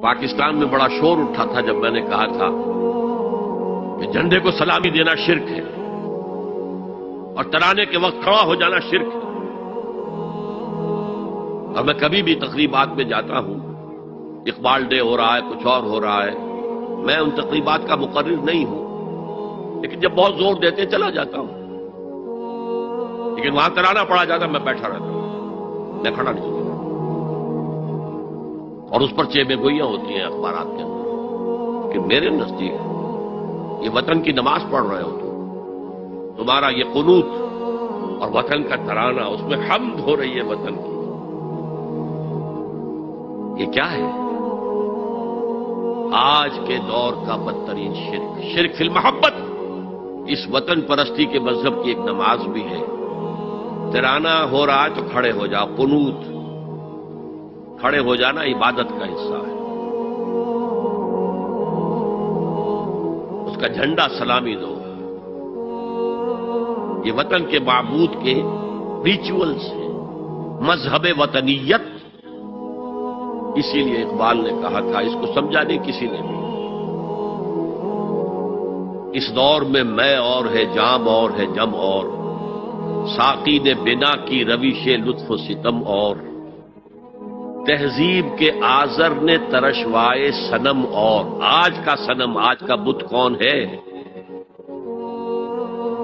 پاکستان میں بڑا شور اٹھا تھا جب میں نے کہا تھا کہ جھنڈے کو سلامی دینا شرک ہے اور ترانے کے وقت کھڑا ہو جانا شرک ہے. اور میں کبھی بھی تقریبات میں جاتا ہوں، اقبال ڈے ہو رہا ہے، کچھ اور ہو رہا ہے، میں ان تقریبات کا مقرر نہیں ہوں، لیکن جب بہت زور دیتے چلا جاتا ہوں. لیکن وہاں ترانہ پڑا جاتا میں بیٹھا رہتا ہوں، میں کھڑا نہیں ہوتا. اور اس پر چیبے گوئیاں ہوتی ہیں اخبارات کے اندر کہ میرے نزدیک یہ وطن کی نماز پڑھ رہے ہو تمہارا یہ قنوت اور وطن کا ترانہ، اس میں حمد ہو رہی ہے وطن کی. یہ کیا ہے؟ آج کے دور کا بدترین شرک، شرک فی المحبت. اس وطن پرستی کے مذہب کی ایک نماز بھی ہے. ترانہ ہو رہا ہے تو کھڑے ہو جاؤ، قنوت، کھڑے ہو جانا عبادت کا حصہ ہے. اس کا جھنڈا سلامی دو. یہ وطن کے معبود کے ریچولز ہیں، مذہب وطنیت. اسی لیے اقبال نے کہا تھا، اس کو سمجھا نہیں کسی نے بھی. اس دور میں اور ہے، جام اور ہے، جم اور، ساقی نے بنا کی روش لطف و ستم اور، تہذیب کے آزر نے ترشوائے صنم اور. آج کا صنم، آج کا بت کون ہے؟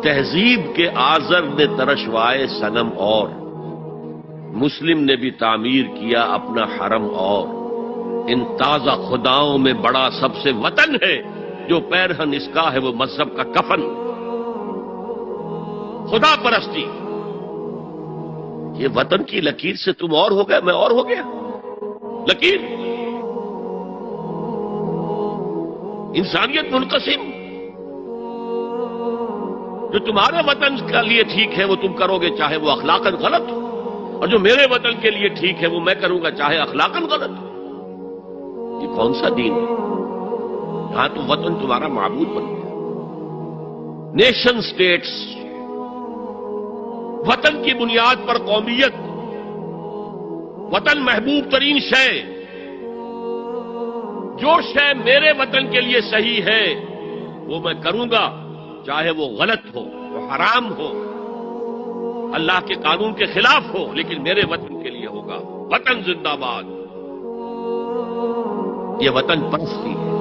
تہذیب کے آزر نے ترشوائے صنم اور، مسلم نے بھی تعمیر کیا اپنا حرم اور. ان تازہ خداؤں میں بڑا سب سے وطن ہے، جو پیرہن اس کا ہے وہ مذہب کا کفن. خدا پرستی، یہ وطن کی لکیر سے تم اور ہو گئے، میں اور ہو گیا. لکیر، انسانیت منقسم. جو تمہارے وطن کے لیے ٹھیک ہے وہ تم کرو گے چاہے وہ اخلاقاً غلط ہو، اور جو میرے وطن کے لیے ٹھیک ہے وہ میں کروں گا چاہے اخلاقاً غلط ہو. یہ کون سا دین ہے؟ یہاں تو وطن تمہارا معبود بن گیا. نیشن سٹیٹس، وطن کی بنیاد پر قومیت، وطن محبوب ترین شے. جو شے میرے وطن کے لیے صحیح ہے وہ میں کروں گا چاہے وہ غلط ہو، وہ حرام ہو، اللہ کے قانون کے خلاف ہو، لیکن میرے وطن کے لیے ہوگا. وطن زندہ باد. یہ وطن پرستی ہے.